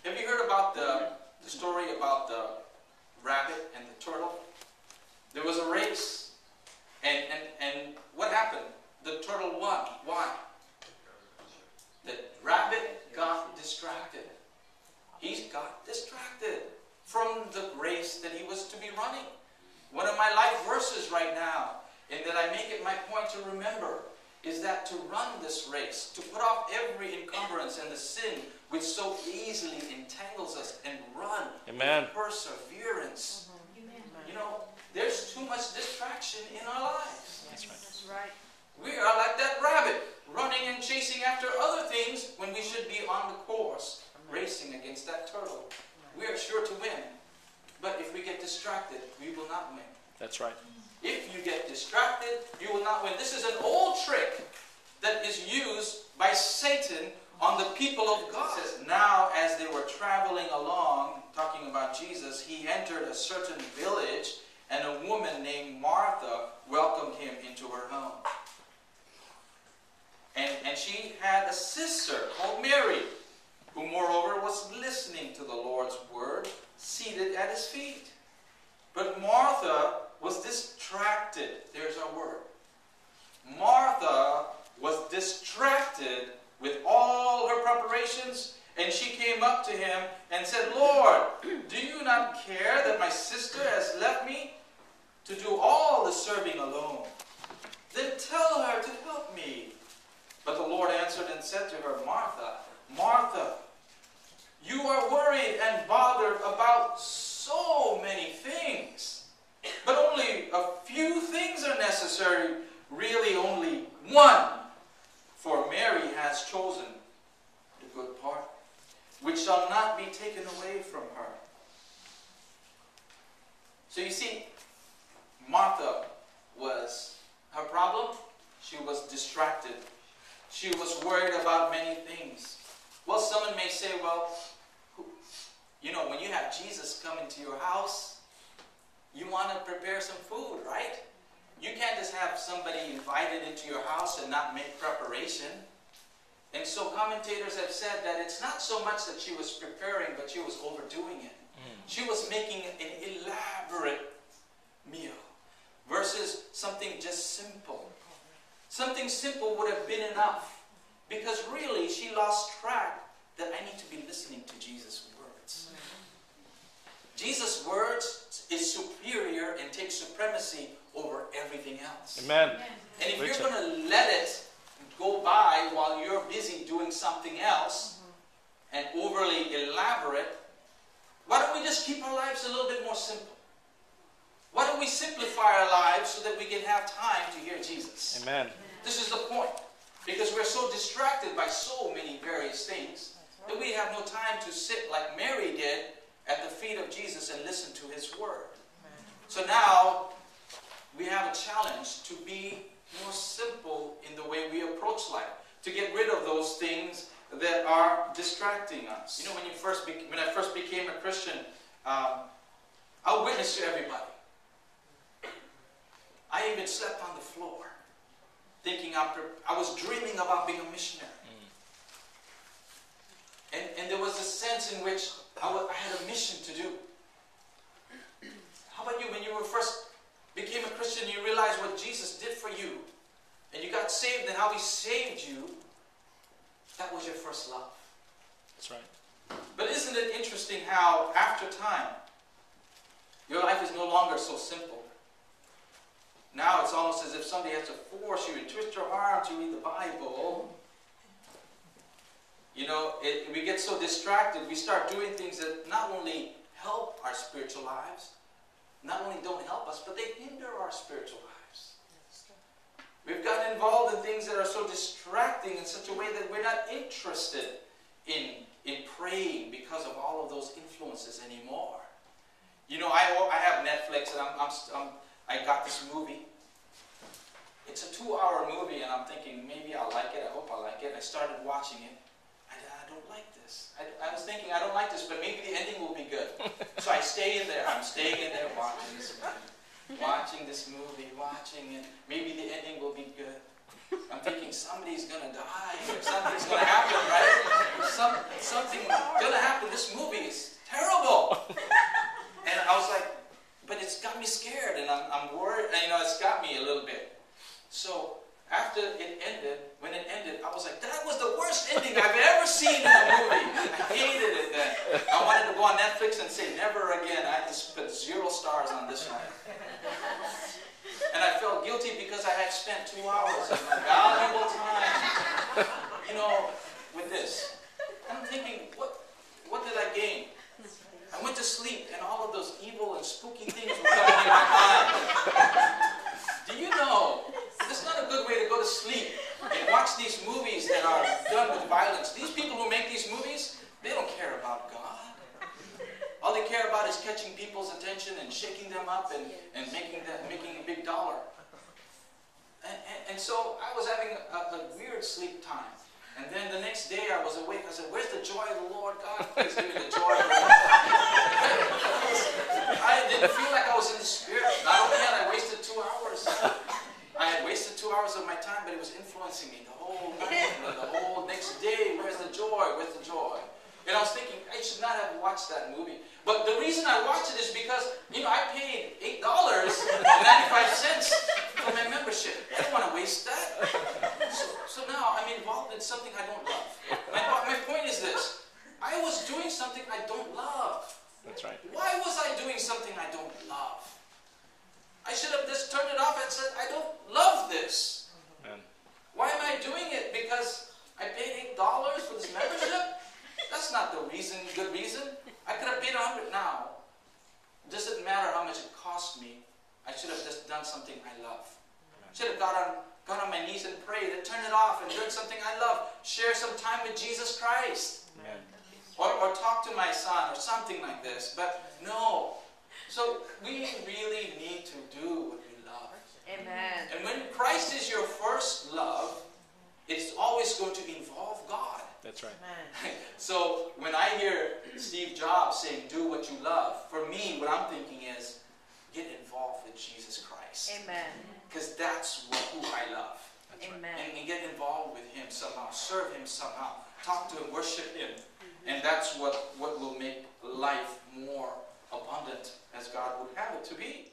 Have you heard about the story about the rabbit and the turtle? There was a race. And what happened? The turtle won. Why? The rabbit got distracted. He got distracted from the race that he was to be running. One of my life verses right now, and that I make it my point to remember, is that to run this race, to put off every encumbrance and the sin which so easily entangles us, and run Amen. with perseverance. You know, there's too much distraction in our lives. That's right. That's right. We are like that rabbit, running and chasing after other things when we should be on the course, racing against that turtle. We are sure to win. But if we get distracted, we will not win. That's right. If you get distracted, you will not win. This is an old trick that is used by Satan on the people of God. It says, now as they were traveling along, talking about Jesus, he entered a certain village, and a woman named Martha welcomed him into her home. And she had a sister called Mary, who moreover was listening to the Lord's word, seated at his feet. But Martha was distracted. There's our word. Martha was distracted with all her preparations, and she came up to him and said, Lord, do you not care that my sister has left me to do all the serving alone? Then tell her to help me. But the Lord answered and said to her, Martha, Martha, you are worried and bothered about so many things, but only a few things are necessary, really only one. For Mary has chosen the good part, which shall not be taken away from her. So you see, Martha was, her problem, she was distracted. She was worried about many things. Well, someone may say, well, you know, when you have Jesus come into your house, you want to prepare some food, right? You can't just have somebody invited into your house and not make preparation. And so commentators have said that it's not so much that she was preparing, but she was overdoing it. She was making an elaborate meal versus something just simple. Something simple would have been enough, because really she lost track that I need to be listening to Jesus' words. Jesus' words is superior and takes supremacy over everything else. Amen. And if you're going to let it go by while you're busy doing something else and overly elaborate, why don't we just keep our lives a little bit more simple? Why don't we simplify our lives so that we can have time to hear Jesus? Amen. This is the point. Because we're so distracted by so many various things that we have no time to sit like Mary did at the feet of Jesus and listen to his word. So now we have a challenge to be more simple in the way we approach life, to get rid of those things that are distracting us. You know, when I first became a Christian, I witnessed to everybody. I even slept on the floor, thinking I was dreaming about being a missionary. And there was a sense in which I had a mission to do. How about you? When you first became a Christian, you realized what Jesus did for you, and you got saved, and how he saved you. That was your first love. That's right. But isn't it interesting how, after time, your life is no longer so simple? Now it's almost as if somebody has to force you and twist your arm to read the Bible. You know, we get so distracted, we start doing things that not only help our spiritual lives, not only don't help us, but they hinder our spiritual lives. We've gotten involved in things that are so distracting in such a way that we're not interested in praying because of all of those influences anymore. You know, I have Netflix, and I got this movie. It's a 2-hour movie, and I'm thinking, maybe I'll like it. I hope I like it. I started watching it. I don't like this. I was thinking, I don't like this, but maybe the ending will be good. So I stay in there. I'm staying in there watching this movie. Watching this movie, watching it. Maybe the ending will be good. I'm thinking somebody's going to die, or something's going to happen, right? something gonna happen. This movie is terrible. And I was like, but it's got me scared, and I'm worried. And, it's got me a little bit. So after it ended, when it ended, I was like, that was the worst ending I've ever seen in a movie. I hated it then. I wanted to go on Netflix and say, never again. I just put 0 stars on this one. And I felt guilty because I had spent 2 hours of my valuable time, with this. And I'm thinking, what did I gain? I went to sleep, and all of those evil and spooky things were coming in my mind. Do you know, this is not a good way to go to sleep and watch these movies that are done with violence. These people who make these movies, they don't care about God. All they care about is catching people's attention and shaking them up and making a big dollar. And so I was having a weird sleep time. And then the next day I was awake. I said, where's the joy of the Lord? God, please give me the joy of the Lord. I didn't feel like I was in the Spirit. Not only had I wasted 2 hours, I had wasted 2 hours of my time, but it was influencing me the whole night, the whole next day. Where's the joy? Where's the joy? And I was thinking, I should not have watched that movie. But the reason I watched it is because, I paid $8.95 for my membership. I don't want to waste that. So now I'm involved in something I don't love. My point is this. I was doing something I don't love. That's right. Why was I doing something I don't love? I should have just turned it off and said, I don't love this. Amen. Why am I doing it? Because I paid $8 for this membership? That's not the good reason. I could have paid $100 now. It doesn't matter how much it cost me. I should have just done something I love. I should have got on my knees and prayed and turned it off and done something I love. Share some time with Jesus Christ. Amen. Or talk to my son or something like this. But no. So we really need to do what we love. Amen. And when Christ is your first love, it's always going to involve God. That's right. Amen. So when I hear Steve Jobs saying, do what you love, for me, what I'm thinking is, get involved with Jesus Christ. Amen. Because that's who I love. That's right. Amen. And get involved with Him somehow, serve Him somehow, talk to Him, worship Him. And that's what will make life more abundant as God would have it to be.